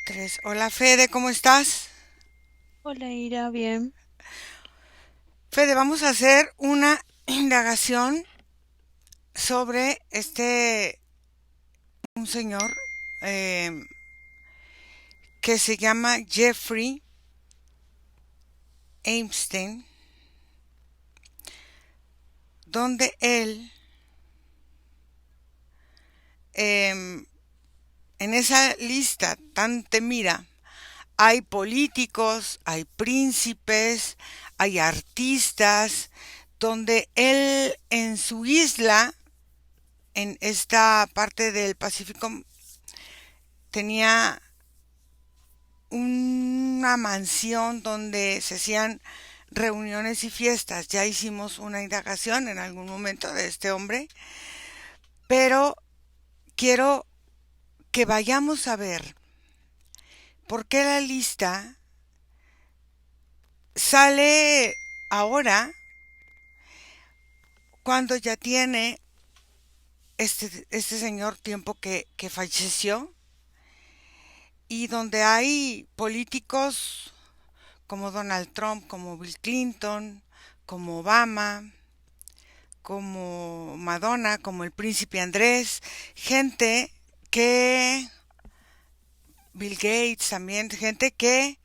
Tres. Hola Fede, ¿cómo estás? Hola, Ira, bien. Fede, vamos a hacer una indagación sobre un señor eh, que se llama Jeffrey Epstein, donde él, en esa lista tan temida, hay políticos, hay príncipes, hay artistas, donde él en su isla, en esta parte del Pacífico, tenía una mansión donde se hacían reuniones y fiestas. Ya hicimos una indagación en algún momento de este hombre, pero quiero que vayamos a ver por qué la lista sale ahora cuando ya tiene este señor tiempo que falleció y donde hay políticos como Donald Trump, como Bill Clinton, como Obama, como Madonna, como el príncipe Andrés, gente que, Bill Gates también, gente que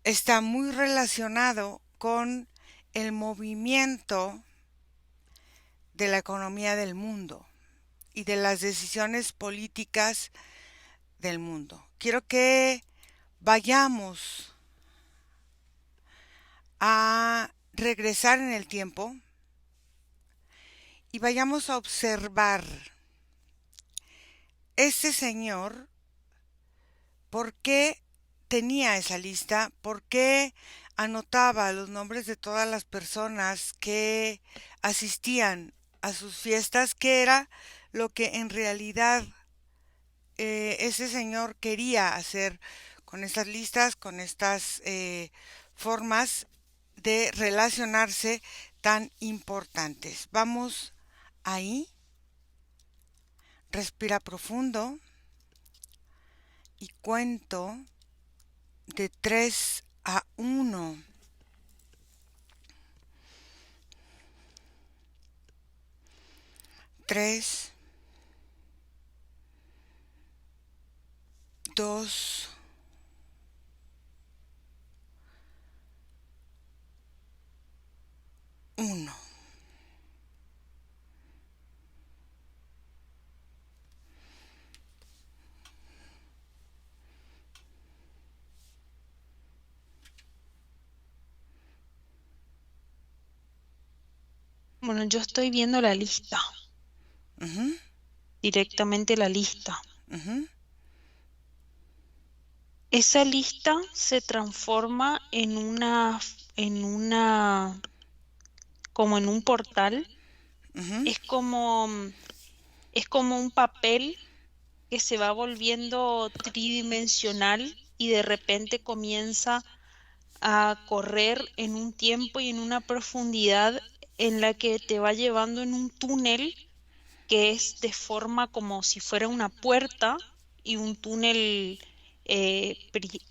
está muy relacionado con el movimiento de la economía del mundo y de las decisiones políticas del mundo. Quiero que vayamos a regresar en el tiempo y vayamos a observar este señor. ¿Por qué tenía esa lista? ¿Por qué anotaba los nombres de todas las personas que asistían a sus fiestas? ¿Qué era lo que en realidad ese señor quería hacer con estas listas, con estas formas de relacionarse tan importantes? Vamos ahí, respira profundo y cuento de 3 a 1. 3, 2, 1. Bueno, yo estoy viendo la lista, Ujú, directamente la lista. ujú, Esa lista se transforma en una, como en un portal. ujú. Es como, es como un papel que se va volviendo tridimensional y de repente comienza a correr en un tiempo y en una profundidad en la que te va llevando en un túnel que es de forma como si fuera una puerta y un túnel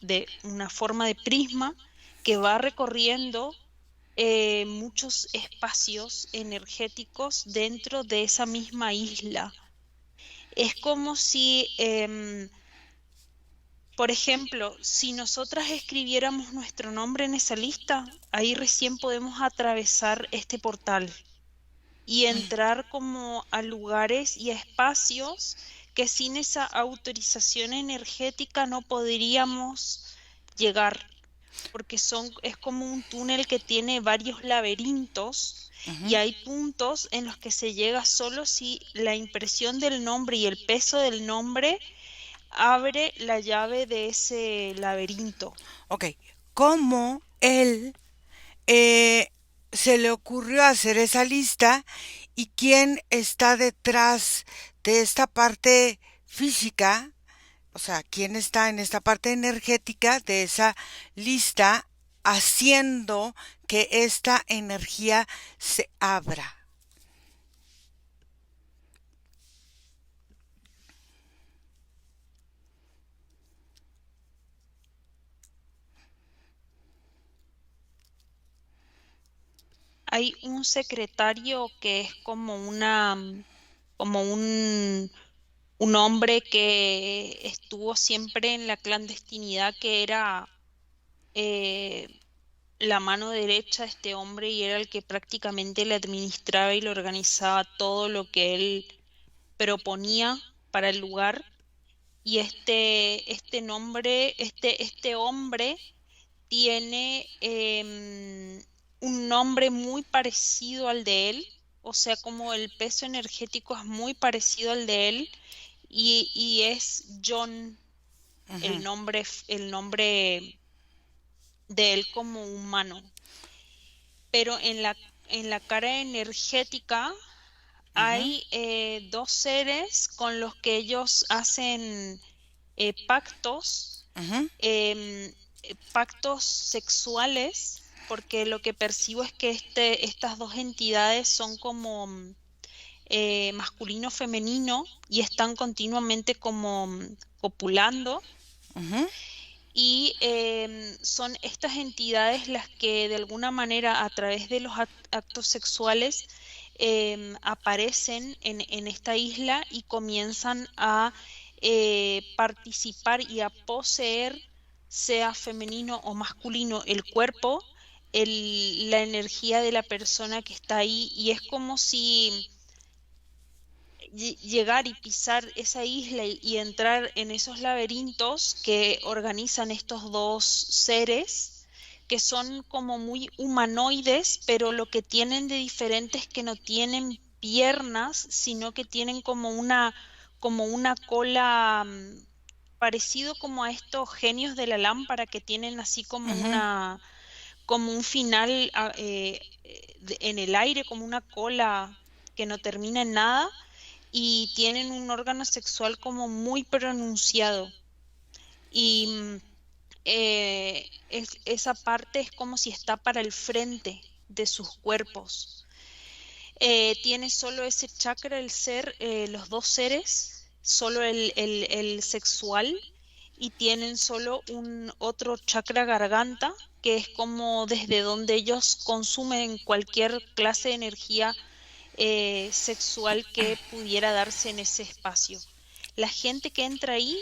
de una forma de prisma que va recorriendo muchos espacios energéticos dentro de esa misma isla. Es como si, por ejemplo, si nosotras escribiéramos nuestro nombre en esa lista, ahí recién podemos atravesar este portal y entrar como a lugares y a espacios que sin esa autorización energética no podríamos llegar, porque es como un túnel que tiene varios laberintos y hay puntos en los que se llega solo si la impresión del nombre y el peso del nombre abre la llave de ese laberinto. Ok, ¿cómo él eh, se le ocurrió hacer esa lista y quién está detrás de esta parte física? O sea, ¿quién está en esta parte energética de esa lista haciendo que esta energía se abra? hay un secretario que es como como un hombre que estuvo siempre en la clandestinidad, que era eh, la mano derecha de este hombre y era el que prácticamente le administraba y le organizaba todo lo que él proponía para el lugar. Y este hombre tiene un nombre muy parecido al de él, o sea, como el peso energético es muy parecido al de él, y es John Ujú, el nombre de él como humano. Pero en la cara energética ujú, hay dos seres con los que ellos hacen pactos, ujú, pactos sexuales, porque lo que percibo es que estas dos entidades son como masculino-femenino y están continuamente como copulando. ujú, Y son estas entidades las que de alguna manera a través de los actos sexuales aparecen en esta isla y comienzan a participar y a poseer, sea femenino o masculino, el cuerpo, la energía de la persona que está ahí. Y es como si llegar y pisar esa isla y entrar en esos laberintos que organizan estos dos seres, que son como muy humanoides, pero lo que tienen de diferente es que no tienen piernas, sino que tienen como una cola, parecido como a estos genios de la lámpara que tienen así como ujú. como un final en el aire, como una cola que no termina en nada, y tienen un órgano sexual como muy pronunciado. Y esa parte es como si está para el frente de sus cuerpos. Tiene solo ese chakra el ser, los dos seres, solo el sexual, y tienen solo un otro chakra garganta, que es como desde donde ellos consumen cualquier clase de energía sexual que pudiera darse en ese espacio. La gente que entra ahí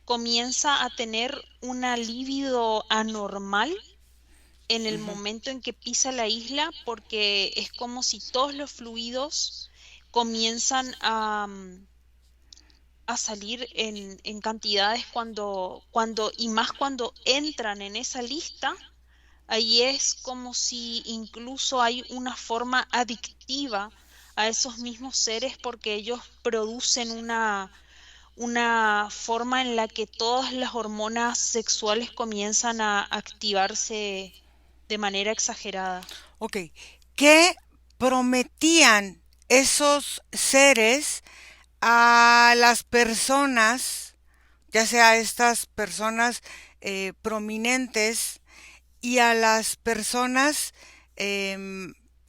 comienza a tener una libido anormal en el momento en que pisa la isla, porque es como si todos los fluidos comienzan a salir en cantidades y más cuando entran en esa lista. Ahí es como si incluso hay una forma adictiva a esos mismos seres, porque ellos producen una forma en la que todas las hormonas sexuales comienzan a activarse de manera exagerada. Ok, ¿qué prometían esos seres a las personas, ya sea estas personas prominentes y a las personas,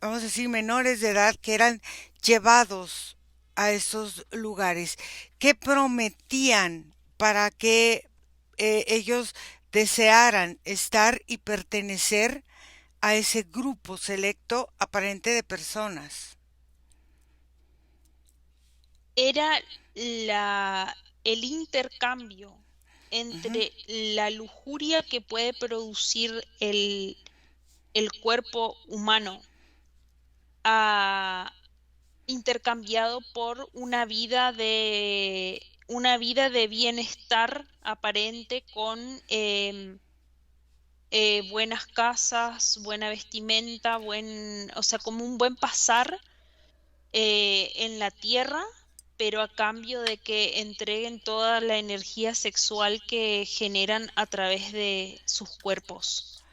vamos a decir, menores de edad que eran llevados a esos lugares? ¿Qué prometían para que ellos desearan estar y pertenecer a ese grupo selecto aparente de personas? Era el intercambio Ujú, entre la lujuria que puede producir el cuerpo humano, a, intercambiado por una vida de bienestar aparente con buenas casas, buena vestimenta, o sea, como un buen pasar en la tierra, pero a cambio de que entreguen toda la energía sexual que generan a través de sus cuerpos.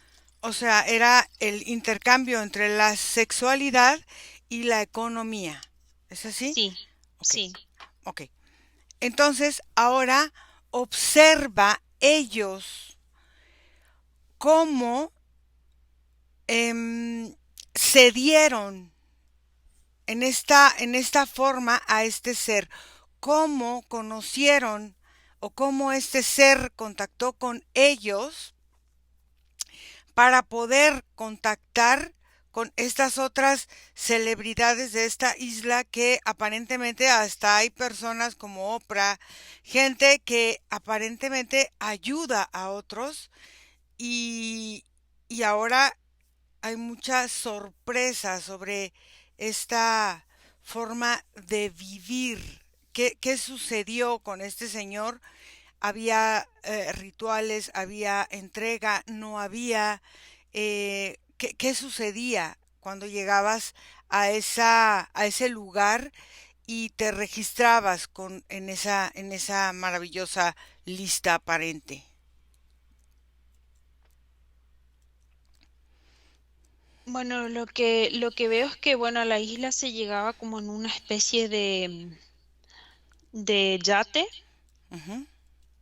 o sea, era el intercambio entre la sexualidad y la economía. ¿Es así? Sí, Ok, sí. ok. Entonces, ahora observa ellos cómo se dieron en esta forma a este ser, cómo conocieron o cómo este ser contactó con ellos para poder contactar con estas otras celebridades de esta isla que aparentemente hasta hay personas como Oprah, gente que aparentemente ayuda a otros y, y ahora hay mucha sorpresa sobre esta forma de vivir. ¿Qué sucedió con este señor? Había rituales, había entrega, no había. ¿Qué sucedía cuando llegabas a ese lugar y te registrabas en esa maravillosa lista aparente? Bueno, lo que veo es que, bueno, a la isla se llegaba como en una especie de yate Ujú.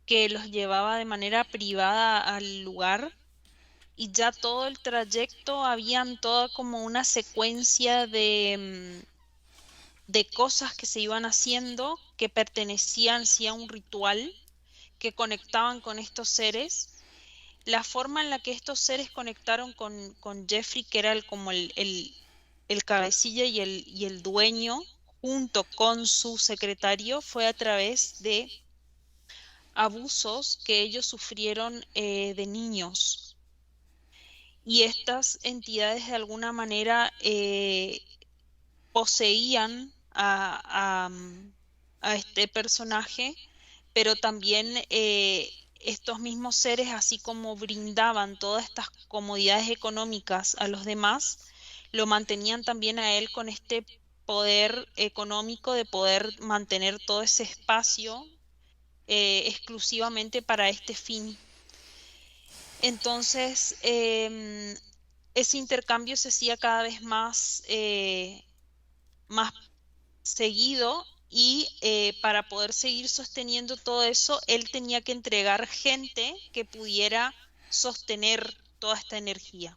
que los llevaba de manera privada al lugar y ya todo el trayecto habían toda como una secuencia de cosas que se iban haciendo que pertenecían sí a un ritual que conectaban con estos seres. La forma en la que estos seres conectaron con Jeffrey, que era el cabecilla y el dueño, junto con su secretario, fue a través de abusos que ellos sufrieron de niños. Y estas entidades de alguna manera poseían a este personaje, pero también estos mismos seres, así como brindaban todas estas comodidades económicas a los demás, lo mantenían también a él con este poder económico de poder mantener todo ese espacio exclusivamente para este fin. Entonces, ese intercambio se hacía cada vez más seguido y para poder seguir sosteniendo todo eso, él tenía que entregar gente que pudiera sostener toda esta energía.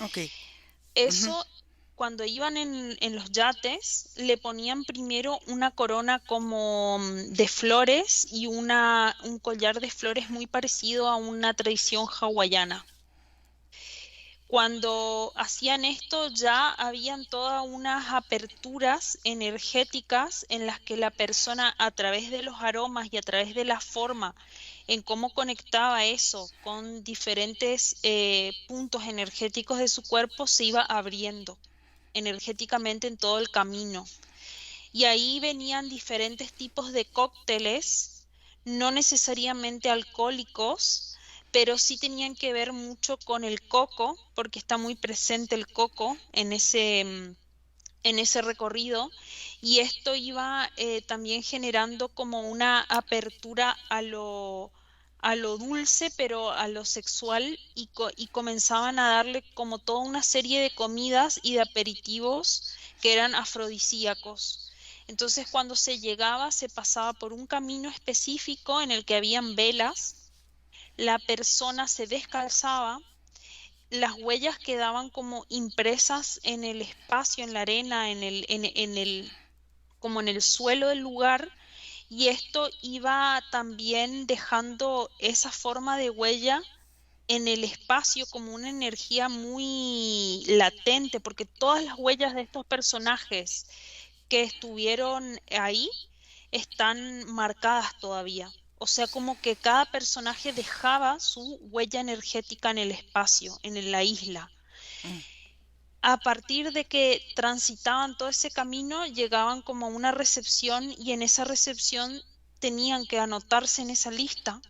Ok. Ujú. Eso, cuando iban en los yates, le ponían primero una corona como de flores y un collar de flores muy parecido a una tradición hawaiana. Cuando hacían esto ya habían todas unas aperturas energéticas en las que la persona a través de los aromas y a través de la forma en cómo conectaba eso con diferentes puntos energéticos de su cuerpo se iba abriendo energéticamente en todo el camino. Y ahí venían diferentes tipos de cócteles, no necesariamente alcohólicos, pero sí tenían que ver mucho con el coco, porque está muy presente el coco en ese recorrido, y esto iba también generando como una apertura a lo dulce, pero a lo sexual, y comenzaban a darle como toda una serie de comidas y de aperitivos que eran afrodisíacos. Entonces, cuando se llegaba, se pasaba por un camino específico en el que habían velas, la persona se descalzaba, las huellas quedaban como impresas en el espacio, en la arena, como en el suelo del lugar, y esto iba también dejando esa forma de huella en el espacio como una energía muy latente, porque todas las huellas de estos personajes que estuvieron ahí están marcadas todavía. O sea, como que cada personaje dejaba su huella energética en el espacio, en la isla. Mm. A partir de que transitaban todo ese camino, llegaban como a una recepción y en esa recepción tenían que anotarse en esa lista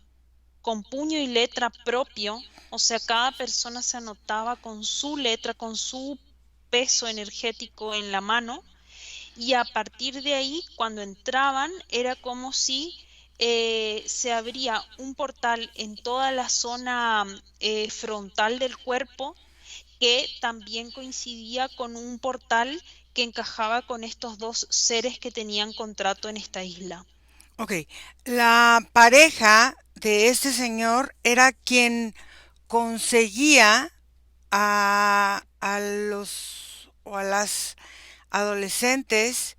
con puño y letra propio, o sea, cada persona se anotaba con su letra, con su peso energético en la mano, y a partir de ahí, cuando entraban, era como si se abría un portal en toda la zona frontal del cuerpo, que también coincidía con un portal que encajaba con estos dos seres que tenían contrato en esta isla. Ok, la pareja de este señor era quien conseguía a los o a las adolescentes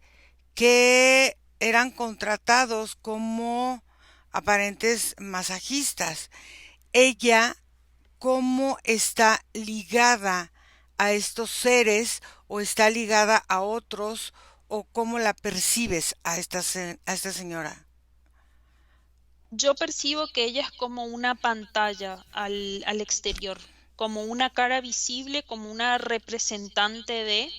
que eran contratados como aparentes masajistas. Ella, ¿cómo está ligada a estos seres o está ligada a otros o cómo la percibes a a esta señora? Yo percibo que ella es como una pantalla al exterior, como una cara visible, como una representante de,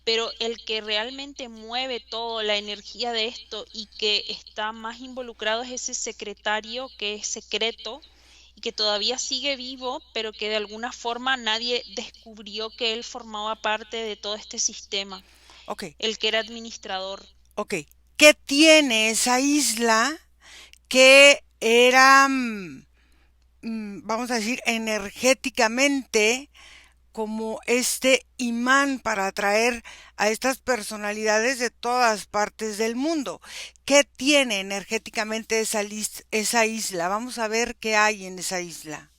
pero el que realmente mueve toda la energía de esto y que está más involucrado es ese secretario que es secreto y que todavía sigue vivo, pero que de alguna forma nadie descubrió que él formaba parte de todo este sistema, Ok, el que era administrador. ok. ¿Qué tiene esa isla que era, vamos a decir, energéticamente como este imán para atraer a estas personalidades de todas partes del mundo? ¿Qué tiene energéticamente esa isla? Vamos a ver qué hay en esa isla.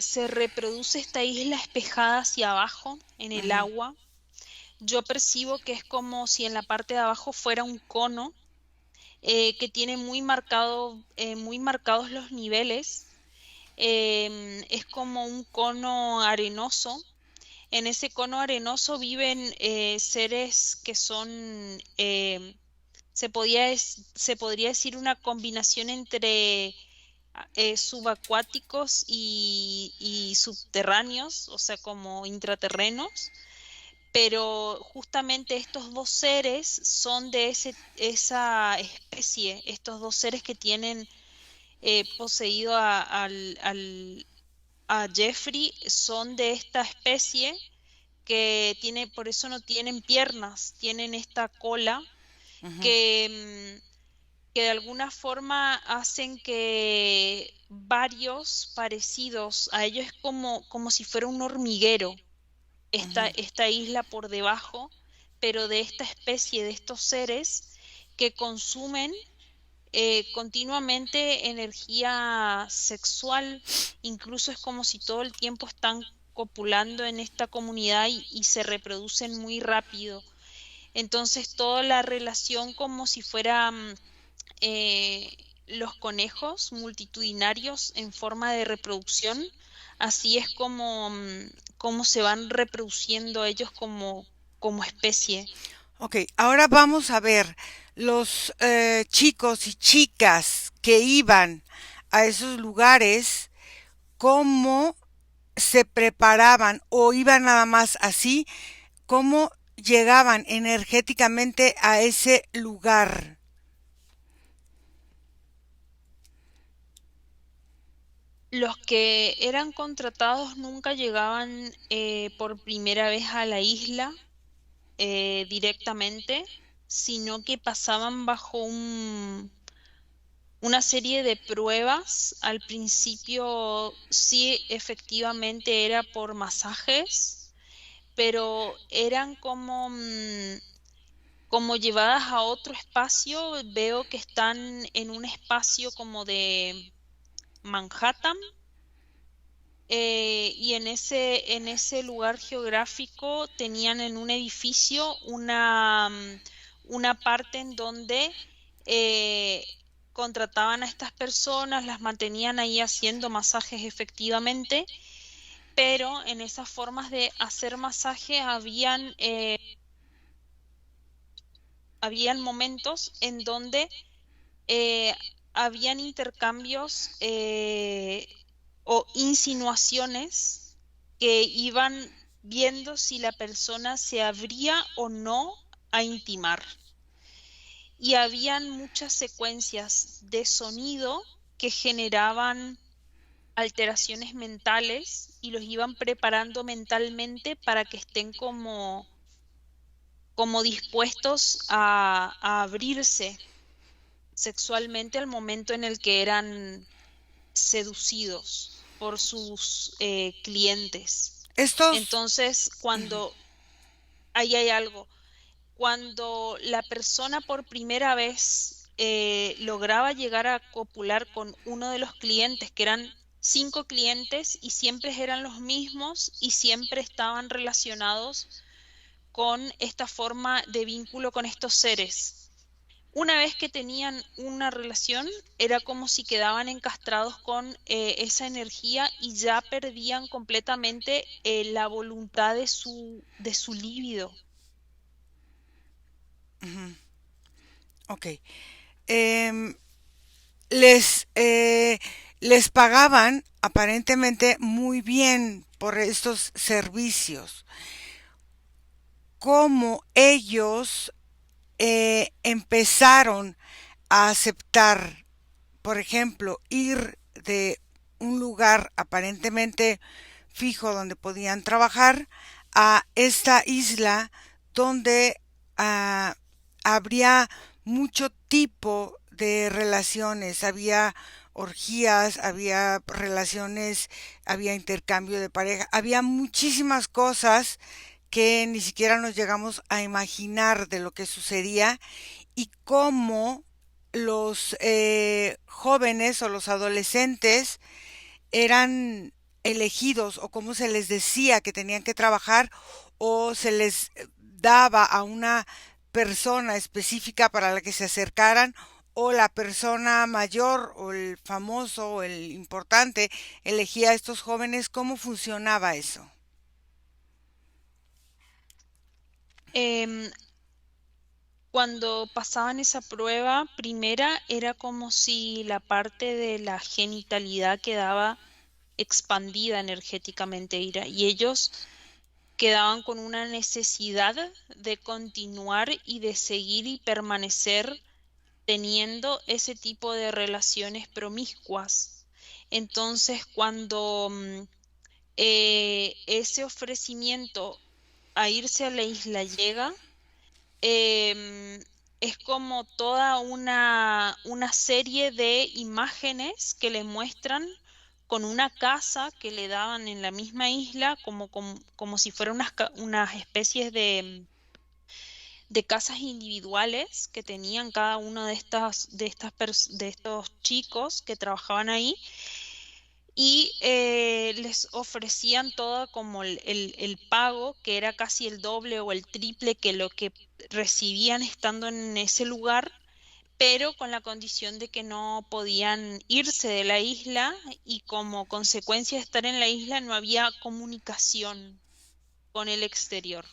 Se reproduce esta isla espejada hacia abajo en el Ujú, agua. Yo percibo que es como si en la parte de abajo fuera un cono que tiene muy marcados los niveles. Es como un cono arenoso. En ese cono arenoso viven seres que son, se podría decir una combinación entre subacuáticos y subterráneos, o sea, como intraterrenos, pero justamente estos dos seres son de esa especie, estos dos seres que tienen poseído a Jeffrey son de esta especie que tiene, por eso no tienen piernas, tienen esta cola ujú, que, que de alguna forma hacen que varios parecidos a ellos es como si fuera un hormiguero, ujú. esta isla por debajo, pero de esta especie, de estos seres que consumen continuamente energía sexual, incluso es como si todo el tiempo están copulando en esta comunidad y se reproducen muy rápido. Entonces, toda la relación como si fueran los conejos multitudinarios en forma de reproducción, así es como se van reproduciendo ellos como especie. Ok, ahora vamos a ver los chicos y chicas que iban a esos lugares, cómo se preparaban o iban nada más así, cómo llegaban energéticamente a ese lugar. Los que eran contratados nunca llegaban por primera vez a la isla directamente, sino que pasaban bajo una serie de pruebas. Al principio sí, efectivamente era por masajes, pero eran como llevadas a otro espacio. Veo que están en un espacio como de Manhattan. Y en ese lugar geográfico tenían en un edificio una parte en donde eh, contrataban a estas personas, las mantenían ahí haciendo masajes efectivamente, pero en esas formas de hacer masaje habían momentos en donde eh, habían intercambios o insinuaciones que iban viendo si la persona se abría o no a intimar. Y habían muchas secuencias de sonido que generaban alteraciones mentales y los iban preparando mentalmente para que estén como dispuestos a abrirse sexualmente al momento en el que eran seducidos por sus clientes. Estos, Entonces, cuando ahí hay algo, cuando la persona por primera vez lograba llegar a copular con uno de los clientes, que eran 5 clientes y siempre eran los mismos y siempre estaban relacionados con esta forma de vínculo con estos seres. una vez que tenían una relación, era como si quedaban encastrados con esa energía y ya perdían completamente la voluntad de su líbido. Ok. Em, les, eh, les pagaban aparentemente muy bien por estos servicios. ¿Cómo ellos empezaron a aceptar, por ejemplo, ir de un lugar aparentemente fijo donde podían trabajar a esta isla donde ah, habría mucho tipo de relaciones, había orgías, había relaciones, había intercambio de pareja, había muchísimas cosas que ni siquiera nos llegamos a imaginar de lo que sucedía y cómo los jóvenes o los adolescentes eran elegidos o cómo se les decía que tenían que trabajar o se les daba a una persona específica para la que se acercaran o la persona mayor o el famoso o el importante elegía a estos jóvenes. ¿Cómo funcionaba eso? Em, Cuando pasaban esa prueba primera, era como si la parte de la genitalidad quedaba expandida energéticamente y ellos quedaban con una necesidad de continuar y de seguir y permanecer teniendo ese tipo de relaciones promiscuas. Entonces, cuando ese ofrecimiento a irse a la isla llega, em, es como toda una serie de imágenes que le muestran con una casa que le daban en la misma isla, como si fueran unas especies de casas individuales que tenían cada uno de estos chicos que trabajaban ahí y les ofrecían todo como el pago, que era casi el doble o el triple que lo que recibían estando en ese lugar, pero con la condición de que no podían irse de la isla y como consecuencia de estar en la isla no había comunicación con el exterior.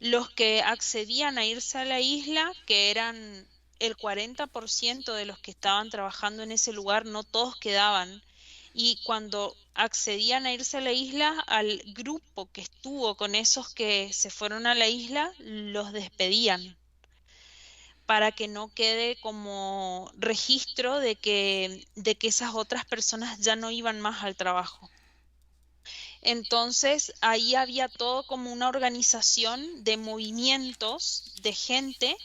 Los que accedían a irse a la isla, que eran el 40% de los que estaban trabajando en ese lugar, no todos quedaban. Y cuando accedían a irse a la isla, al grupo que estuvo con esos que se fueron a la isla, los despedían para que no quede como registro de que esas otras personas ya no iban más al trabajo. Entonces, ahí había todo como una organización de movimientos de gente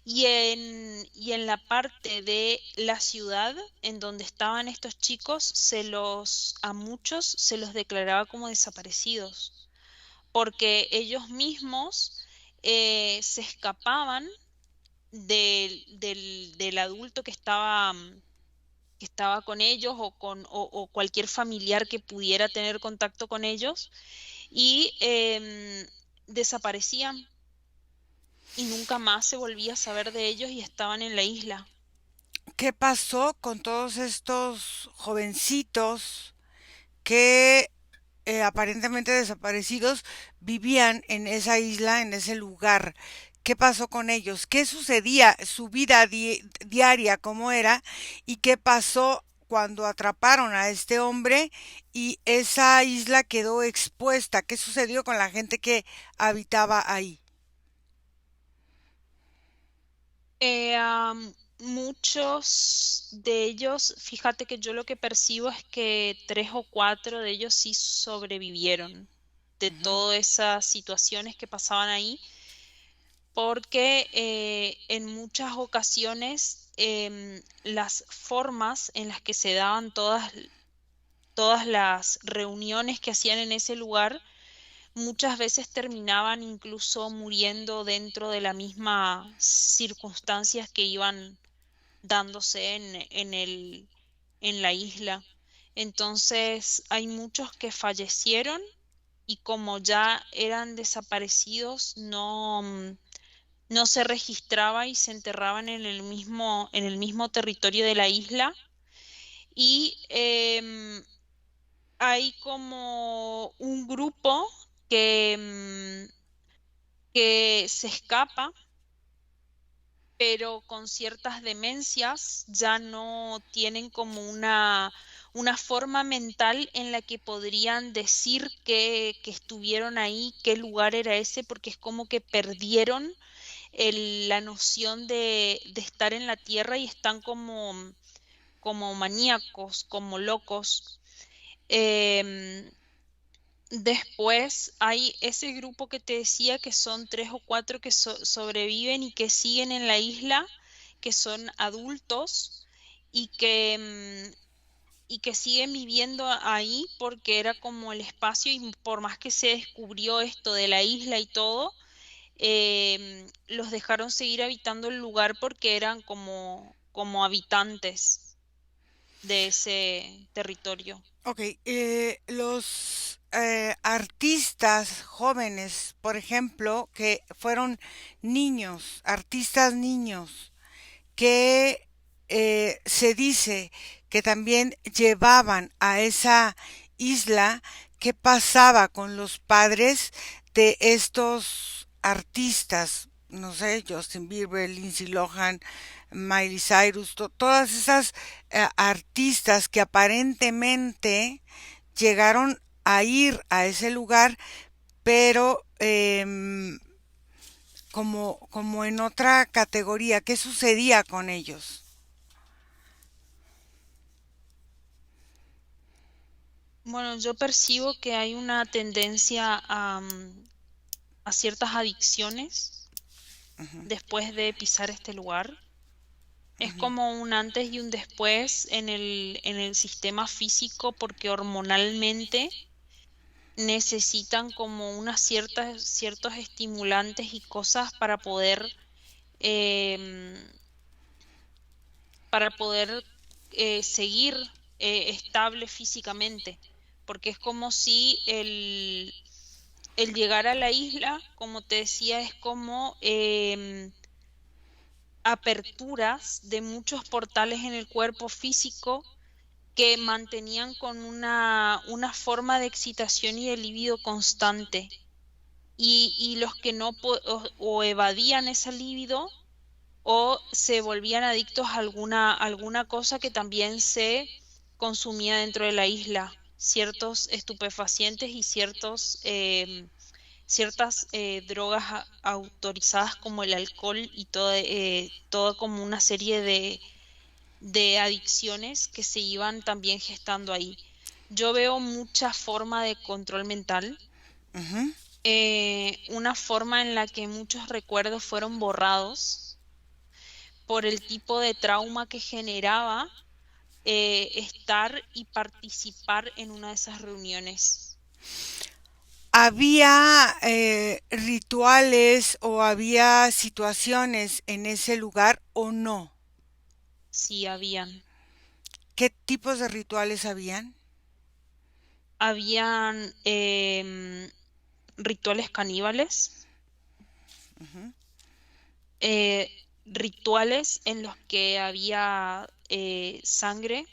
y en la parte de la ciudad en donde estaban estos chicos, a muchos se los declaraba como desaparecidos, porque ellos mismos se escapaban del adulto que estaba con ellos o cualquier familiar que pudiera tener contacto con ellos y desaparecían y nunca más se volvía a saber de ellos y estaban en la isla. ¿Qué pasó con todos estos jovencitos que aparentemente desaparecidos vivían en esa isla, en ese lugar? ¿Qué pasó con ellos? ¿Qué sucedía? ¿Su vida diaria cómo era? ¿Y qué pasó cuando atraparon a este hombre y esa isla quedó expuesta? ¿Qué sucedió con la gente que habitaba ahí? Muchos de ellos, fíjate que yo lo que percibo es que tres o cuatro de ellos sí sobrevivieron de Ujú. todas esas situaciones que pasaban ahí, porque en muchas ocasiones las formas en las que se daban todas las reuniones que hacían en ese lugar muchas veces terminaban incluso muriendo dentro de las mismas circunstancias que iban dándose en la isla. Entonces hay muchos que fallecieron y como ya eran desaparecidos, no se registraba y se enterraban en el mismo territorio de la isla. Y hay como un grupo que, que se escapa, pero con ciertas demencias ya no tienen como una forma mental en la que podrían decir que estuvieron ahí, qué lugar era ese, porque es como que perdieron la noción de estar en la tierra y están como maníacos, como locos. Em, Después hay ese grupo que te decía que son tres o cuatro que sobreviven y que siguen en la isla, que son adultos y y que siguen viviendo ahí porque era como el espacio y por más que se descubrió esto de la isla y todo, los dejaron seguir habitando el lugar porque eran como habitantes de ese territorio. Ok, los artistas jóvenes, por ejemplo, que fueron niños, artistas niños, que se dice que también llevaban a esa isla, ¿qué pasaba con los padres de estos artistas? No sé, Justin Bieber, Lindsay Lohan, Miley Cyrus, todas esas artistas que aparentemente llegaron a ir a ese lugar, pero como en otra categoría. ¿Qué sucedía con ellos? Bueno, yo percibo que hay una tendencia a ciertas adicciones después de pisar este lugar. Es como un antes y un después en en el sistema físico porque hormonalmente necesitan como ciertos estimulantes y cosas em, para poder seguir estable físicamente. Porque es como si el llegar a la isla, como te decía, es como aperturas de muchos portales en el cuerpo físico que mantenían con una forma de excitación y de libido constante. Y los que no o evadían esa libido o se volvían adictos a alguna cosa que también se consumía dentro de la isla, ciertos estupefacientes y ciertas drogas autorizadas como el alcohol y toda como una serie de adicciones que se iban también gestando ahí. Yo veo mucha forma de control mental, Ujú. una forma en la que muchos recuerdos fueron borrados por el tipo de trauma que generaba estar y participar en una de esas reuniones. ¿Había rituales o había situaciones en ese lugar o no? Sí, ¿Qué tipos de rituales habían? habían rituales caníbales, Ujú. eh, rituales en los que había sangre,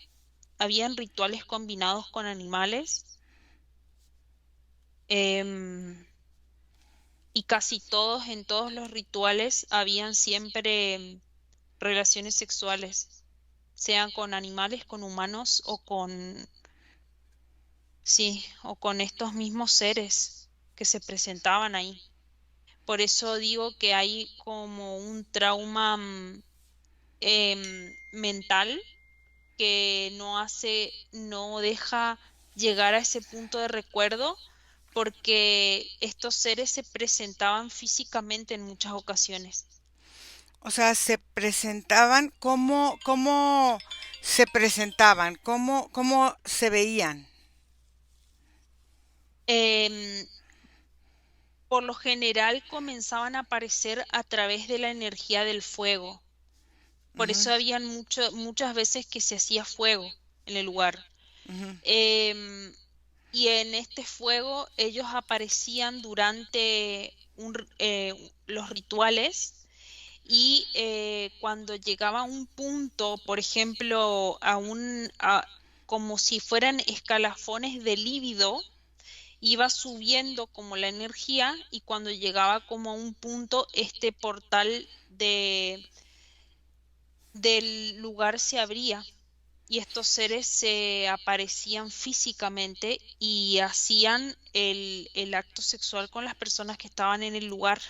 habían rituales combinados con animales, em, y casi todos, en todos los rituales, habían siempre relaciones sexuales, sean con animales, con humanos sí, o con estos mismos seres que se presentaban ahí. Por eso digo que hay como un trauma mental que no deja llegar a ese punto de recuerdo porque estos seres se presentaban físicamente en muchas ocasiones. O sea, se presentaban, ¿cómo se presentaban? ¿Cómo se veían? Em, por lo general comenzaban a aparecer a través de la energía del fuego. Por Ujú, eso habían muchas veces que se hacía fuego en el lugar. ujú. Em, y en este fuego ellos aparecían durante los rituales y cuando llegaba a un punto, por ejemplo, como si fueran escalafones de líbido, iba subiendo como la energía y cuando llegaba como a un punto, este portal del lugar se abría y estos seres se aparecían físicamente y hacían el acto sexual con las personas que estaban en el lugar.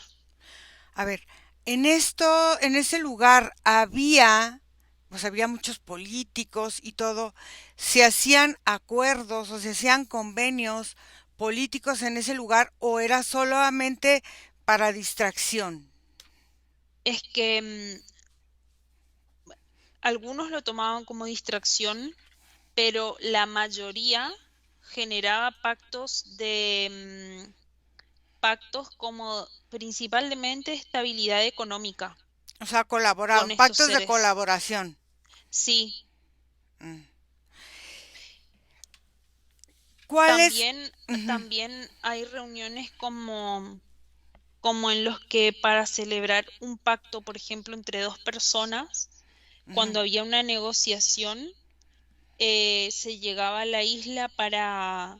A ver, en ese lugar había, pues había muchos políticos y todo, se hacían acuerdos o se hacían convenios políticos en ese lugar o era solamente para distracción. Es que algunos lo tomaban como distracción, pero la mayoría generaba pactos como principalmente estabilidad económica O sea, colaboraban, con estos pactos de seres. colaboración. Sí, Mm. ¿Cuáles? también, Ujú, también hay reuniones como en los que para celebrar un pacto, por ejemplo, entre dos personas, ujú. cuando había una negociación, se llegaba a la isla para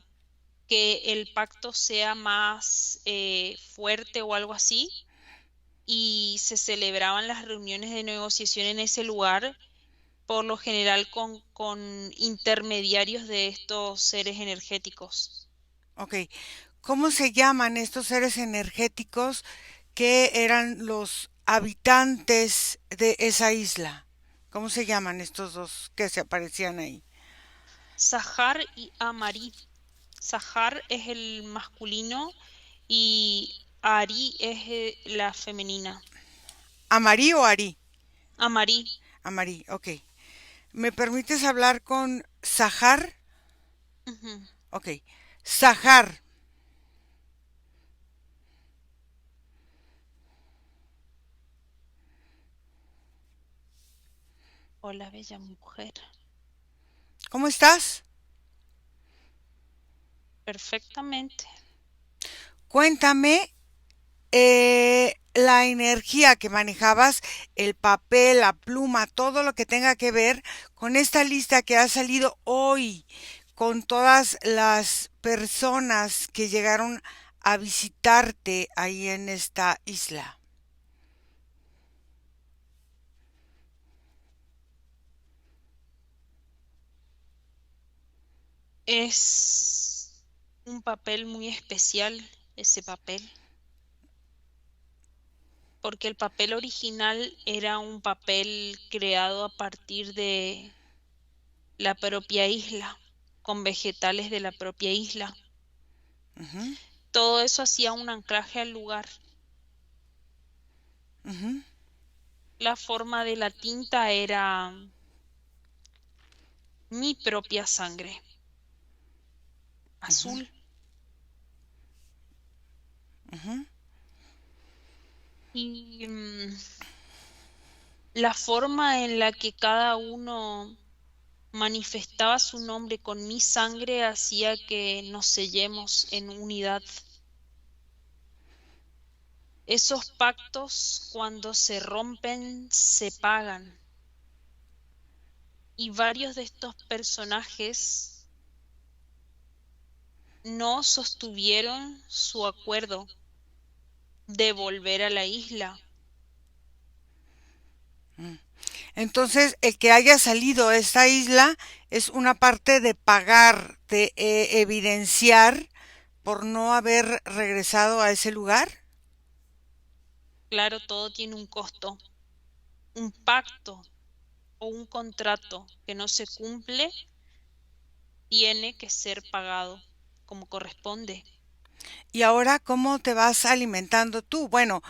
que el pacto sea más fuerte o algo así, y se celebraban las reuniones de negociación en ese lugar, por lo general con intermediarios de estos seres energéticos. Ok. ¿Cómo se llaman estos seres energéticos que eran los habitantes de esa isla? ¿Cómo se llaman estos dos que se aparecían ahí? Sahar y Amari. Sahar es el masculino y Ari es la femenina. ¿Amarí o Ari? Amari. Amarí, ok. ¿Me permites hablar con Sahar? Ujú. Ok. Sahar, Hola, bella mujer. ¿cómo estás? Perfectamente. Cuéntame la energía que manejabas, el papel, la pluma, todo lo que tenga que ver con esta lista que ha salido hoy, con todas las personas que llegaron a visitarte ahí en esta isla. Es un papel muy especial ese papel, porque el papel original era un papel creado a partir de la propia isla, con vegetales de la propia isla. Ujú, Todo eso hacía un anclaje al lugar. ujú, La forma de la tinta era mi propia sangre, azul. ujú, Y la forma en la que cada uno manifestaba su nombre con mi sangre hacía que nos sellemos en unidad. Esos pactos cuando se rompen se pagan y varios de estos personajes no sostuvieron su acuerdo de volver a la isla. mm. Entonces, el que haya salido a esta isla es una parte de pagar, de evidenciar por no haber regresado a ese lugar. Claro, todo tiene un costo. Un pacto o un contrato que no se cumple tiene que ser pagado como corresponde. Y ahora, ¿cómo te vas alimentando tú? Bueno,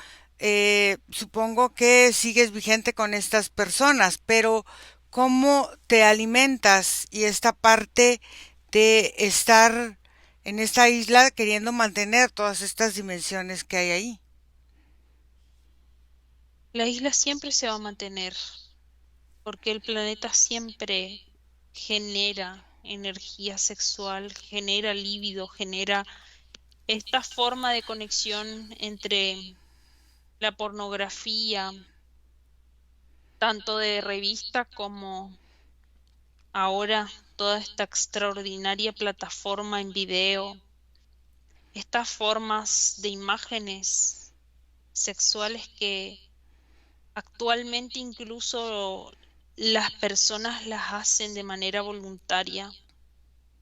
supongo que sigues vigente con estas personas, pero ¿cómo te alimentas? Y esta parte de estar en esta isla queriendo mantener todas estas dimensiones que hay ahí. La isla siempre se va a mantener porque el planeta siempre genera energía sexual, genera líbido, genera esta forma de conexión entre la pornografía. tanto de revista como ahora toda esta extraordinaria plataforma en video, estas formas de imágenes sexuales que actualmente incluso las personas las hacen de manera voluntaria.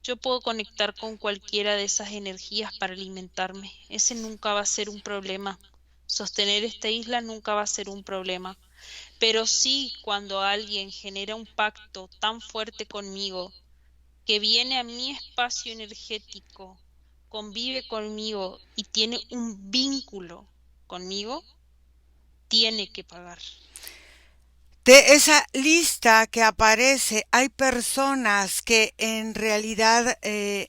Yo puedo conectar con cualquiera de esas energías para alimentarme. Ese nunca va a ser un problema. Sostener esta isla nunca va a ser un problema. Pero sí, cuando alguien genera un pacto tan fuerte conmigo, que viene a mi espacio energético, convive conmigo y tiene un vínculo conmigo, tiene que pagar. De esa lista que aparece, hay personas que en realidad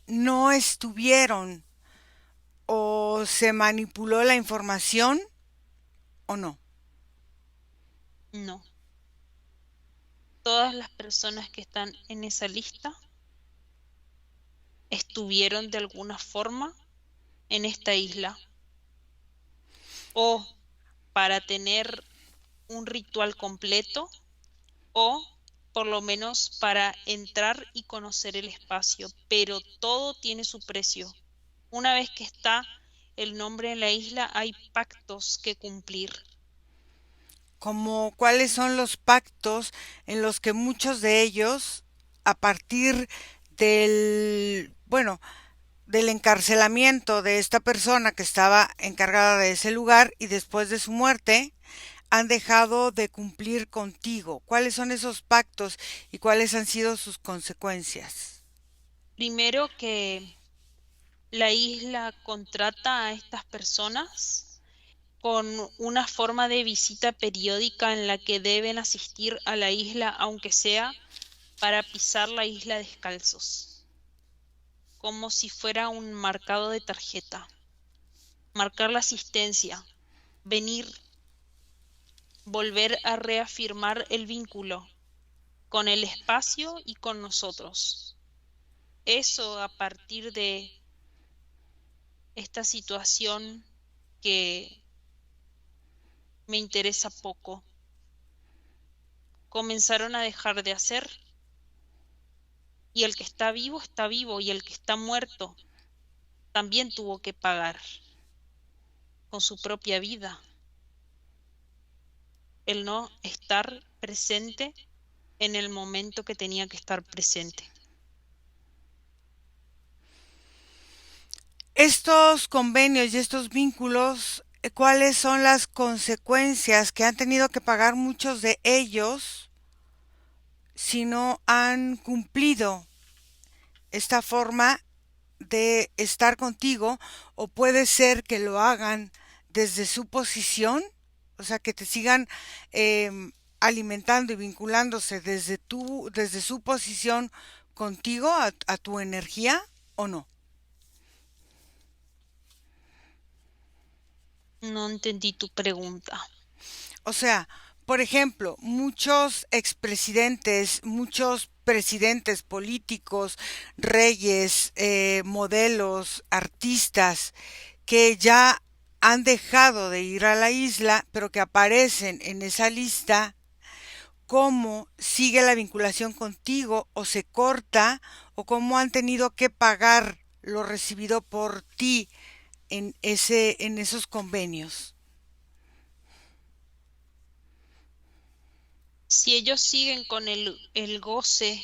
no estuvieron o se manipuló la información o no. No. Todas las personas que están en esa lista estuvieron de alguna forma en esta isla o para tener un ritual completo o por lo menos para entrar y conocer el espacio, pero todo tiene su precio. Una vez que está el nombre en la isla, hay pactos que cumplir. Como cuáles son los pactos en los que muchos de ellos, a partir bueno, del encarcelamiento de esta persona que estaba encargada de ese lugar y después de su muerte, han dejado de cumplir contigo. ¿Cuáles son esos pactos y cuáles han sido sus consecuencias? Primero que la isla contrata a estas personas con una forma de visita periódica en la que deben asistir a la isla, aunque sea para pisar la isla descalzos, como si fuera un marcado de tarjeta. Marcar la asistencia, venir, volver a reafirmar el vínculo con el espacio y con nosotros. Eso a partir de esta situación que me interesa poco. Comenzaron a dejar de hacer y el que está vivo y el que está muerto también tuvo que pagar con su propia vida el no estar presente en el momento que tenía que estar presente. Estos convenios y estos vínculos, ¿cuáles son las consecuencias que han tenido que pagar muchos de ellos si no han cumplido esta forma de estar contigo? O puede ser que lo hagan desde su posición, o sea, que te sigan eh, alimentando y vinculándose desde su posición contigo, a tu energía, o no. No entendí tu pregunta. O sea, por ejemplo, muchos expresidentes, muchos presidentes políticos, reyes, modelos, artistas, que ya han dejado de ir a la isla, pero que aparecen en esa lista, cómo sigue la vinculación contigo o se corta, o cómo han tenido que pagar lo recibido por ti en esos convenios. Si ellos siguen con el goce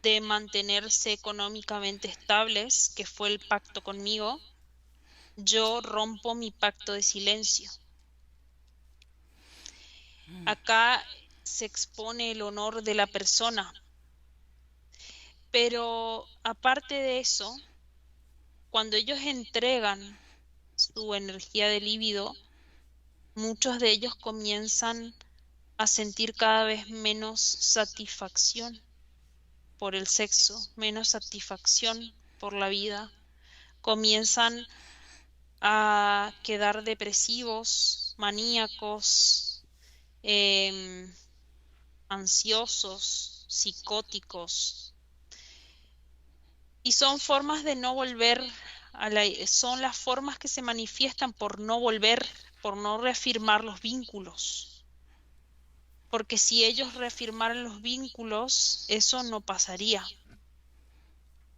de mantenerse económicamente estables, que fue el pacto conmigo, yo rompo mi pacto de silencio. Acá se expone el honor de la persona, pero aparte de eso, cuando ellos entregan su energía de líbido, muchos de ellos comienzan a sentir cada vez menos satisfacción por el sexo, menos satisfacción por la vida, comienzan a quedar depresivos, maníacos, ansiosos, psicóticos. Y son formas de no volver son las formas que se manifiestan por no volver, por no reafirmar los vínculos. porque si ellos reafirmaran los vínculos, eso no pasaría.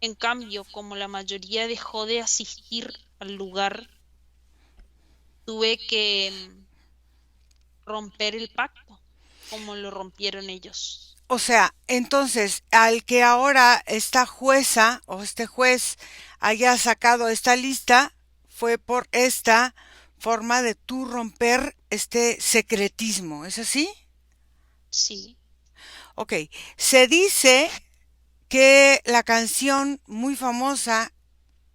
En cambio, como la mayoría dejó de asistir al lugar, tuve que romper el pacto, como lo rompieron ellos. O sea, entonces, al que ahora esta jueza o este juez haya sacado esta lista, fue por esta forma de tú romper este secretismo, ¿es así? Sí, Ok, se dice que la canción muy famosa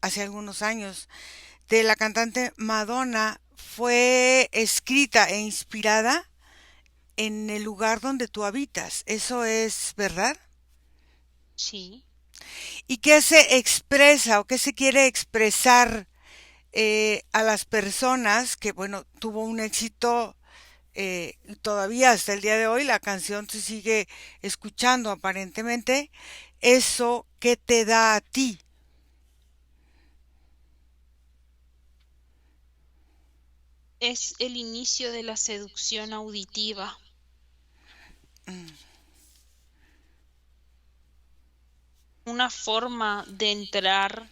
hace algunos años de la cantante Madonna fue escrita e inspirada en el lugar donde tú habitas. ¿Eso es verdad? sí. ¿Y qué se expresa o qué se quiere expresar a las personas que, bueno, tuvo un éxito todavía hasta el día de hoy, la canción se sigue escuchando aparentemente? ¿Eso qué te da a ti? Es el inicio de la seducción auditiva, una forma de entrar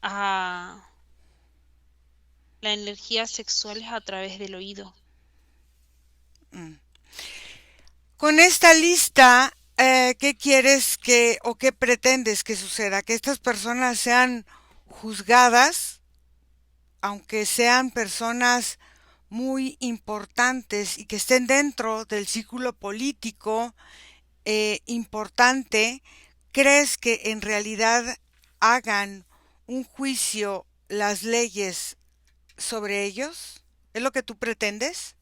a la energía sexual es a través del oído. Con esta lista, ¿qué quieres que o qué pretendes que suceda? ¿Que estas personas sean juzgadas, aunque sean personas muy importantes y que estén dentro del círculo político importante? ¿Crees que en realidad hagan un juicio las leyes sobre ellos? ¿Es lo que tú pretendes?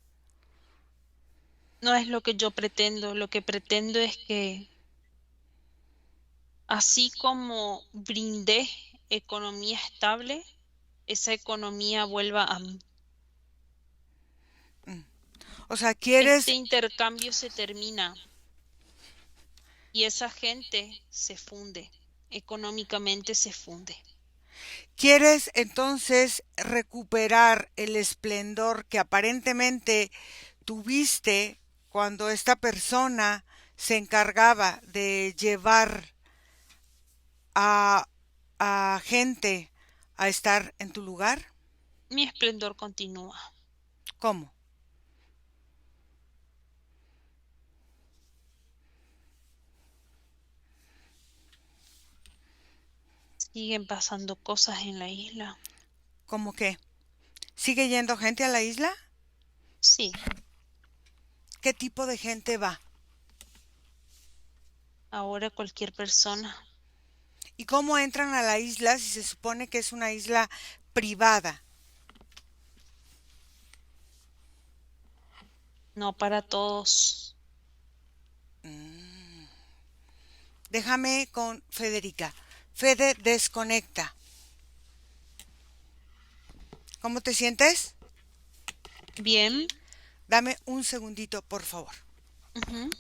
No es lo que pretendo es que así como brindé economía estable, esa economía vuelva a mí. O sea, Este ¿quieres intercambio se termina y esa gente se funde, económicamente se funde. ¿Quieres entonces recuperar el esplendor que aparentemente tuviste cuando esta persona se encargaba de llevar a, a gente a estar en tu lugar? Mi esplendor continúa. ¿Cómo? Siguen pasando cosas en la isla. ¿Cómo qué? ¿Sigue yendo gente a la isla? Sí, ¿Qué tipo de gente va? ahora cualquier persona, ¿Y cómo entran a la isla si se supone que es una isla privada? no para todos. Déjame con Federica. Fede, desconecta. ¿Cómo te sientes? Bien. Dame un segundito, por favor. Ujú.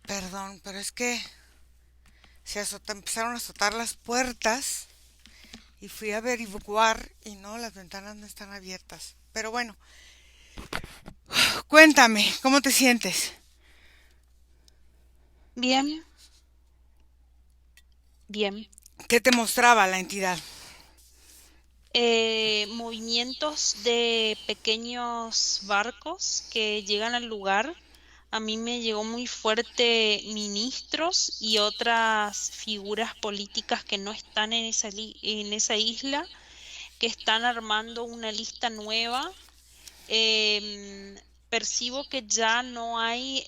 Perdón, pero es que empezaron a azotar las puertas y fui a averiguar y no, las ventanas no están abiertas. Pero bueno, cuéntame, ¿cómo te sientes? Bien, bien. ¿Qué te mostraba la entidad? movimientos de pequeños barcos que llegan al lugar. A mí me llegó muy fuerte ministros y otras figuras políticas que no están en en esa isla, que están armando una lista nueva. Em, Percibo que ya no hay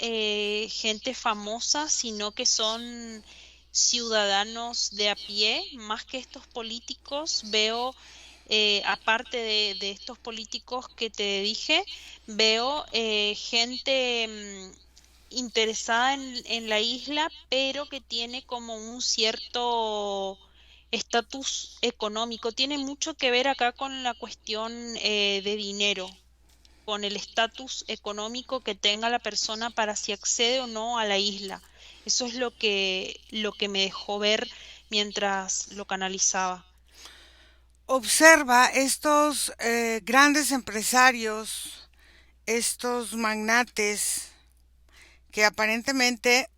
gente famosa, sino que son ciudadanos de a pie, más que estos políticos. Veo, aparte de estos políticos que te dije, veo gente interesada en la isla, pero que tiene como un cierto estatus económico. Tiene mucho que ver acá con la cuestión de dinero, con el estatus económico que tenga la persona para si accede o no a la isla. Eso es lo que me dejó ver mientras lo canalizaba. Observa estos grandes empresarios, estos magnates que aparentemente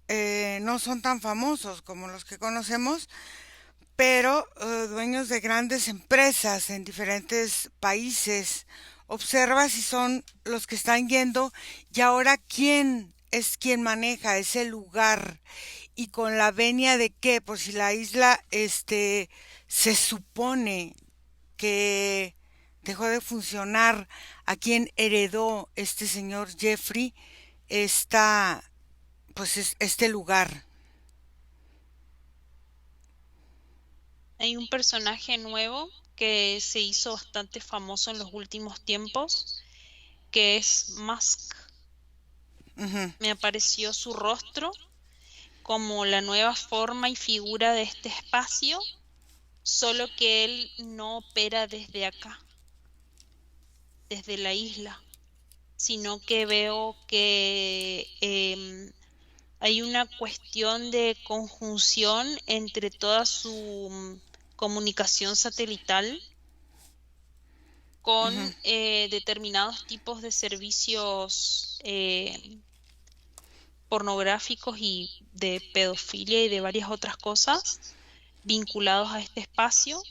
no son tan famosos como los que conocemos, pero dueños de grandes empresas en diferentes países. Observa si son los que están yendo y ahora quién es quien maneja ese lugar y con la venia de qué, por si la isla se supone que dejó de funcionar, a quien heredó este señor Jeffrey esta este lugar. Hay un personaje nuevo que se hizo bastante famoso en los últimos tiempos, que es Musk. Ujú. Me apareció su rostro como la nueva forma y figura de este espacio, solo que él no opera desde acá, desde la isla, sino que veo que hay una cuestión de conjunción entre toda su comunicación satelital con Ujú. determinados tipos de servicios pornográficos y de pedofilia y de varias otras cosas vinculados a este espacio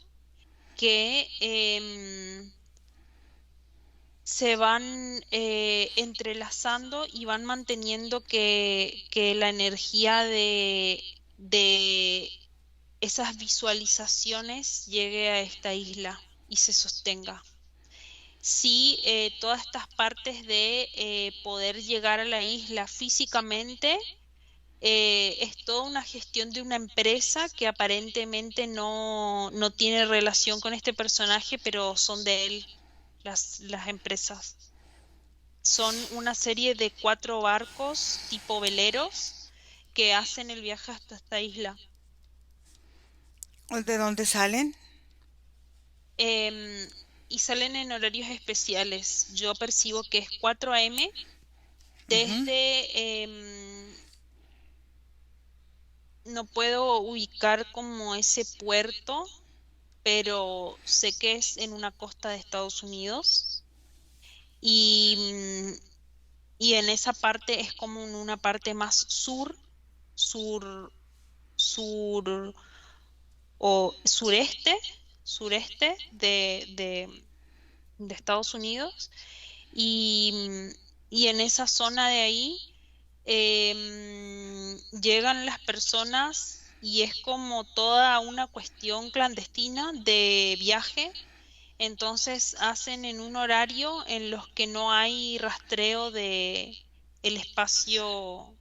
que se van entrelazando y van manteniendo que la energía de esas visualizaciones llegue a esta isla y se sostenga. Sí, todas estas partes de poder llegar a la isla físicamente es toda una gestión de una empresa que aparentemente no tiene relación con este personaje, pero son de él las empresas. Son una serie de 4 barcos tipo veleros que hacen el viaje hasta esta isla. ¿De dónde salen? Em, y salen en horarios especiales. Yo percibo que es 4 a.m. Ujú. desde, no puedo ubicar como ese puerto, pero sé que es en una costa de Estados Unidos y, y en esa parte es como en una parte más sur, sur o sureste de Estados Unidos y, y en esa zona de ahí llegan las personas y es como toda una cuestión clandestina de viaje. Entonces hacen en un horario en los que no hay rastreo de el espacio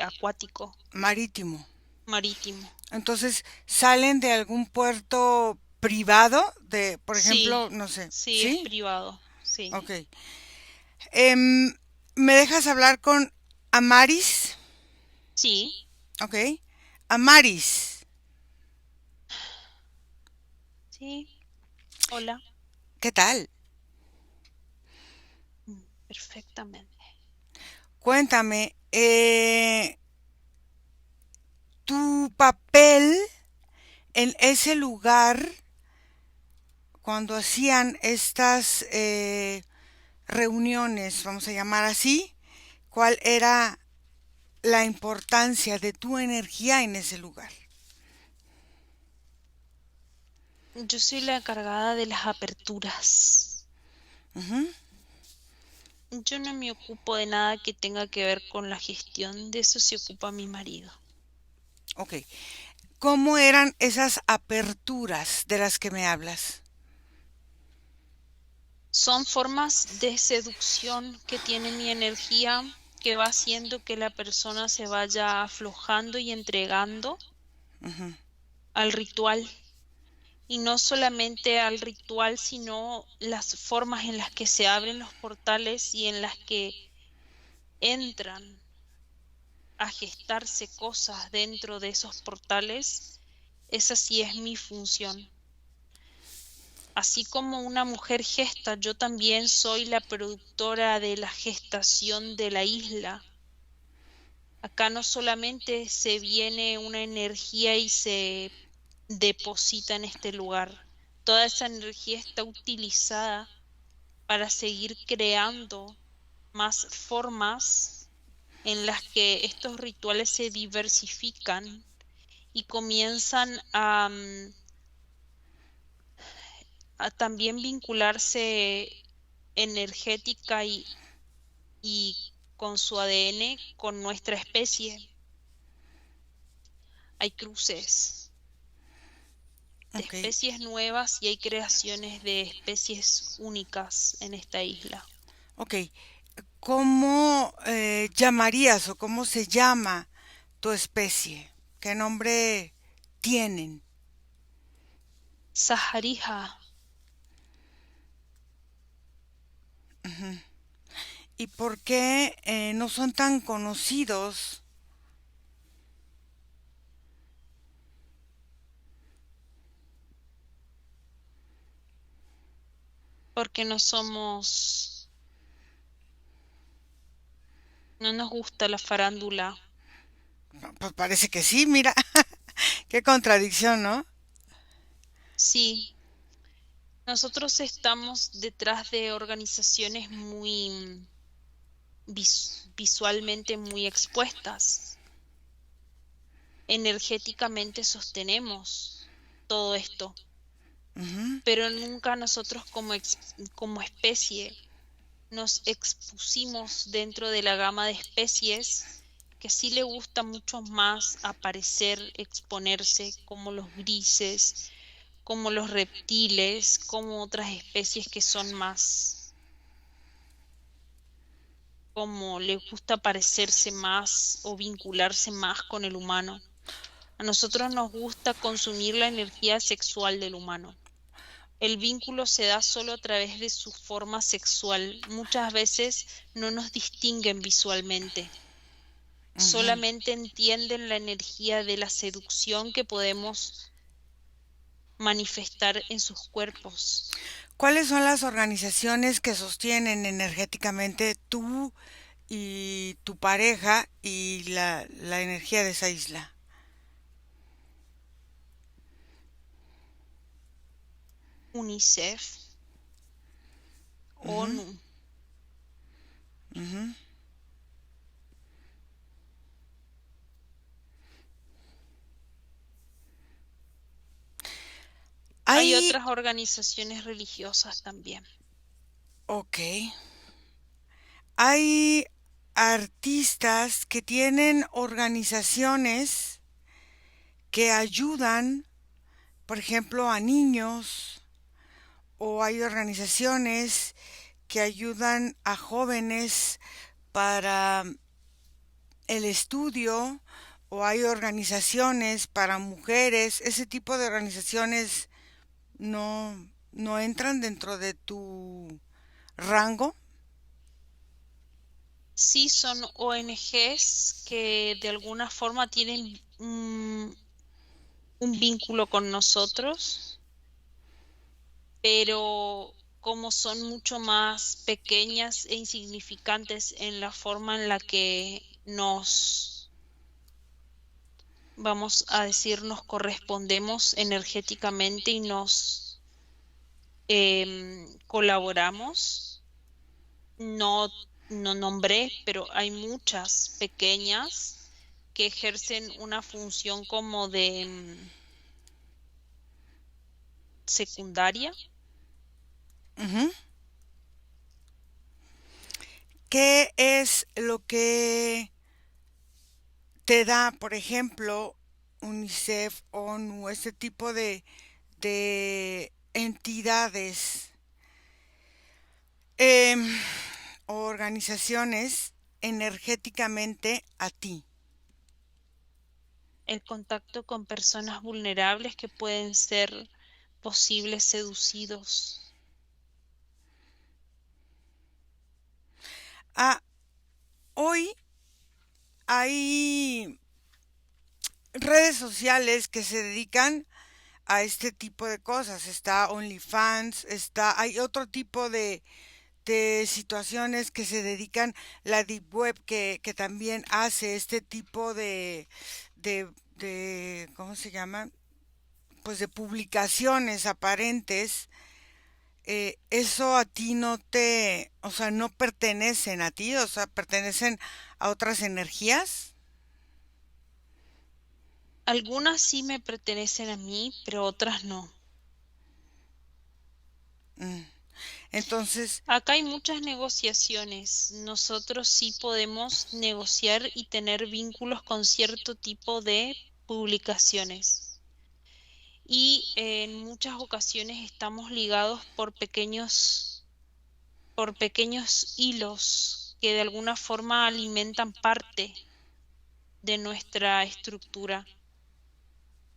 acuático, Marítimo. marítimo. Entonces, ¿salen de algún puerto privado? De, por Sí, ejemplo, no sé. sí, es ¿Sí? privado, sí. Ok. ¿Me dejas hablar con Amaris? Sí, Ok. Amaris, sí, hola. ¿qué tal? Perfectamente. Cuéntame, tu papel en ese lugar cuando hacían estas reuniones, vamos a llamar así, ¿cuál era la importancia de tu energía en ese lugar? Yo soy la encargada de las aperturas. Ujú. Yo no me ocupo de nada que tenga que ver con la gestión, de eso se ocupa mi marido. Ok. ¿Cómo eran esas aperturas de las que me hablas? Son formas de seducción que tiene mi energía, que va haciendo que la persona se vaya aflojando y entregando Ujú. al ritual. Y no solamente al ritual, sino las formas en las que se abren los portales y en las que entran a gestarse cosas dentro de esos portales. Esa sí es mi función. Así como una mujer gesta, yo también soy la productora de la gestación de la isla. Acá no solamente se viene una energía y se deposita en este lugar, toda esa energía está utilizada para seguir creando más formas en las que estos rituales se diversifican y comienzan a también vincularse energética y con su ADN con nuestra especie. Hay cruces de Ok. especies nuevas y hay creaciones de especies únicas en esta isla. Ok. ¿Cómo llamarías o cómo se llama tu especie? ¿Qué nombre tienen? Saharija, ¿Y por qué no son tan conocidos? porque no somos, no nos gusta la farándula. Pues parece que sí, mira, qué contradicción, ¿no? Sí, nosotros estamos detrás de organizaciones muy visualmente muy expuestas. Energéticamente sostenemos todo esto, Ujú. pero nunca nosotros como especie nos expusimos dentro de la gama de especies que sí le gusta mucho más aparecer, exponerse, como los grises, como los reptiles, como otras especies que son más, como les gusta parecerse más o vincularse más con el humano. A nosotros nos gusta consumir la energía sexual del humano. El vínculo se da solo a través de su forma sexual. Muchas veces no nos distinguen visualmente. Ujú. Solamente entienden la energía de la seducción que podemos manifestar en sus cuerpos. ¿Cuáles son las organizaciones que sostienen energéticamente tú y tu pareja y la energía de esa isla? UNICEF, Ujú. ONU. Ujú. Hay Hay, otras organizaciones religiosas también. ok, hay artistas que tienen organizaciones que ayudan, por ejemplo, a niños, o hay organizaciones que ayudan a jóvenes para el estudio, o hay organizaciones para mujeres. Ese tipo de organizaciones no entran dentro de tu rango. Sí, son ONGs que de alguna forma tienen un vínculo con nosotros, pero como son mucho más pequeñas e insignificantes en la forma en la que nos, vamos a decir, nos correspondemos energéticamente y nos colaboramos, no, no nombré, pero hay muchas pequeñas que ejercen una función como de secundaria. Ujú. ¿Qué es lo que te da, por ejemplo, UNICEF, ONU, este tipo de entidades em, o organizaciones energéticamente a ti? El contacto con personas vulnerables que pueden ser posibles seducidos. Ah, hoy hay redes sociales que se dedican a este tipo de cosas. Está OnlyFans, hay otro tipo de situaciones que se dedican, la Deep Web que también hace este tipo ¿cómo se llama? Pues de publicaciones aparentes. Eso a ti no te, o sea, no pertenecen a ti, o sea, pertenecen a otras energías. Algunas sí me pertenecen a mí, pero otras no. Mm. Entonces, Acá hay muchas negociaciones. Nosotros sí podemos negociar y tener vínculos con cierto tipo de publicaciones. Y en muchas ocasiones estamos ligados por pequeños hilos que de alguna forma alimentan parte de nuestra estructura.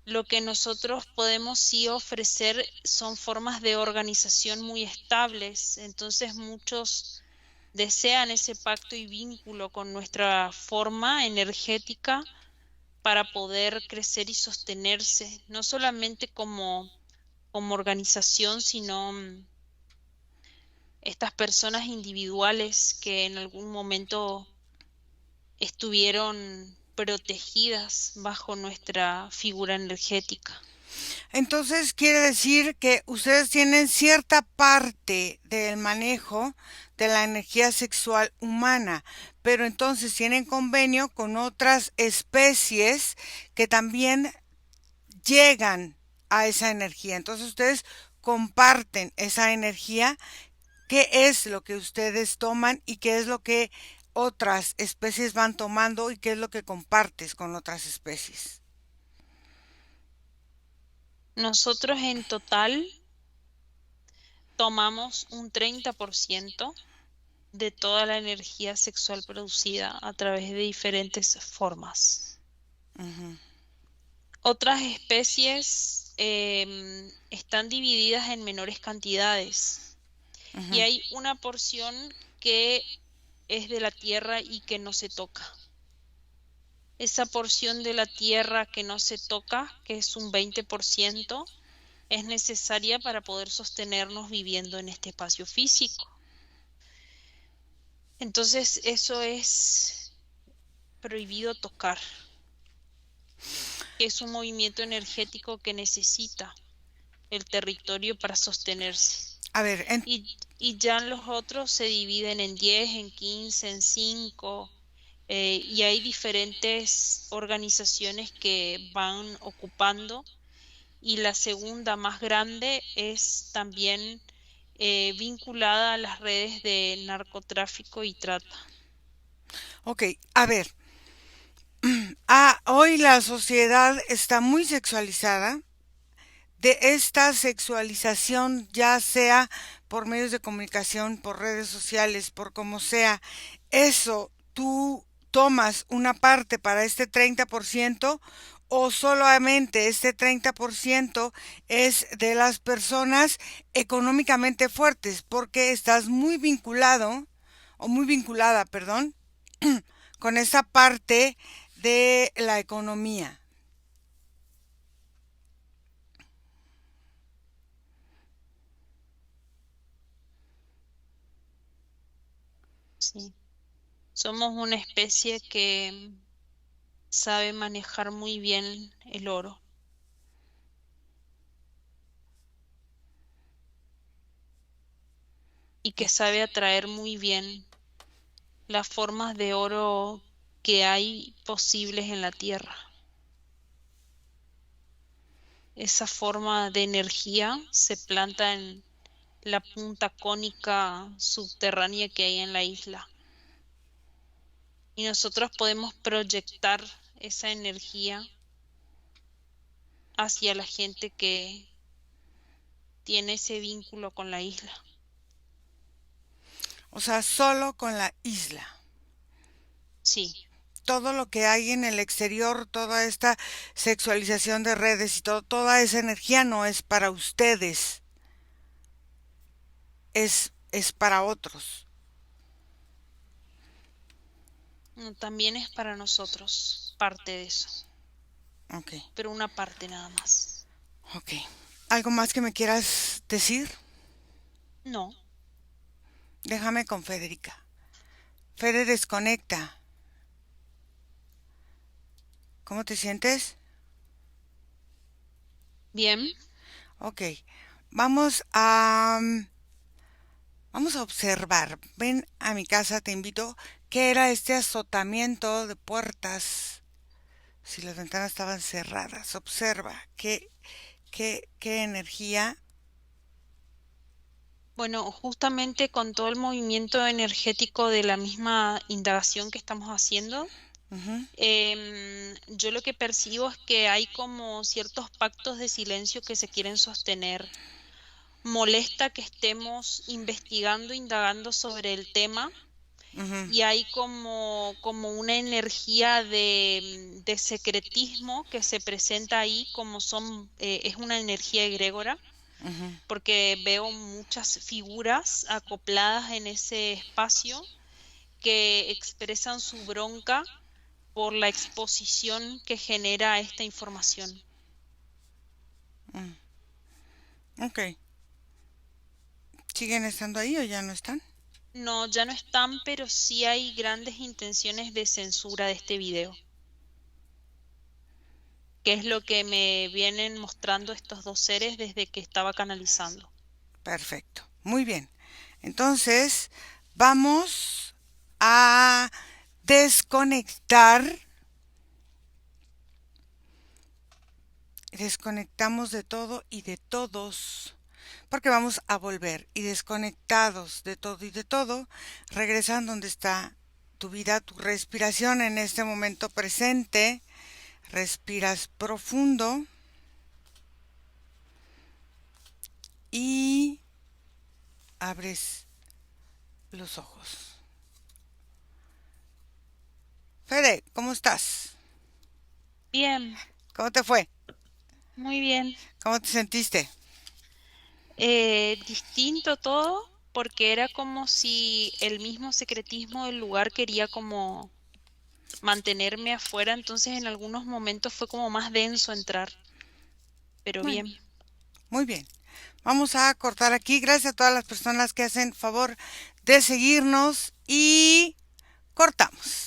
Lo que nosotros podemos sí ofrecer son formas de organización muy estables. Entonces muchos desean ese pacto y vínculo con nuestra forma energética para poder crecer y sostenerse, no solamente como organización, sino estas personas individuales que en algún momento estuvieron protegidas bajo nuestra figura energética. entonces quiere decir que ustedes tienen cierta parte del manejo de la energía sexual humana, pero entonces tienen convenio con otras especies que también llegan a esa energía. Entonces ustedes comparten esa energía. ¿Qué es lo que ustedes toman y qué es lo que otras especies van tomando y qué es lo que compartes con otras especies? Nosotros en total tomamos un 30% de toda la energía sexual producida a través de diferentes formas. Ujú, Otras especies están divididas en menores cantidades y ujú. hay una porción que es de la tierra y que no se toca. Esa porción de la tierra que no se toca, que es un 20%, es necesaria para poder sostenernos viviendo en este espacio físico. Entonces, eso es prohibido tocar, que es un movimiento energético que necesita el territorio para sostenerse. A ver, Y ya los otros se dividen en 10, en 15, en 5, y hay diferentes organizaciones que van ocupando. Y la segunda más grande es también vinculada a las redes de narcotráfico y trata. ok, a ver, hoy la sociedad está muy sexualizada. De esta sexualización, ya sea por medios de comunicación, por redes sociales, por como sea, eso tú tomas una parte para este 30% o solamente este 30% es de las personas económicamente fuertes, porque estás muy vinculado o muy vinculada, perdón, con esa parte de la economía. Sí. Somos una especie que sabe manejar muy bien el oro y que sabe atraer muy bien las formas de oro que hay posibles en la tierra. esa forma de energía se planta en la punta cónica subterránea que hay en la isla. Y nosotros podemos proyectar esa energía hacia la gente que tiene ese vínculo con la isla. O sea, solo con la isla. Sí, Todo lo que hay en el exterior, toda esta sexualización de redes y todo, toda esa energía no es para ustedes, es para otros. no, también es para nosotros parte de eso, Ok, pero una parte nada más. ok. ¿Algo más que me quieras decir? No, Déjame con Federica. Fede, desconecta. ¿Cómo te sientes? bien, Ok. Vamos vamos a observar. Ven a mi casa, te invito. ¿Qué era este azotamiento de puertas? Si las ventanas estaban cerradas. Observa. ¿Qué energía? bueno, justamente con todo el movimiento energético de la misma indagación que estamos haciendo, Ujú, yo lo que percibo es que hay como ciertos pactos de silencio que se quieren sostener. Molesta que estemos investigando, indagando sobre el tema ujú, y hay como una energía de secretismo que se presenta ahí, como es una energía egrégora, ujú, porque veo muchas figuras acopladas en ese espacio que expresan su bronca por la exposición que genera esta información. mm. Ok. ¿Siguen estando ahí o ya no están? No, ya no están, pero sí hay grandes intenciones de censura de este video, que es lo que me vienen mostrando estos dos seres desde que estaba canalizando. Perfecto. Muy bien. Entonces, vamos a desconectar. Desconectamos de todo y de todos. Porque vamos a volver. Y desconectados de todo y de todo, regresan donde está tu vida, tu respiración en este momento presente. Respiras profundo y abres los ojos. Fede, ¿cómo estás? Bien, ¿Cómo te fue? muy bien. ¿Cómo te sentiste? Distinto todo, porque era como si el mismo secretismo del lugar quería como mantenerme afuera, entonces en algunos momentos fue como más denso entrar, pero Muy, bien. muy bien. Vamos a cortar aquí. Gracias a todas las personas que hacen favor de seguirnos y cortamos.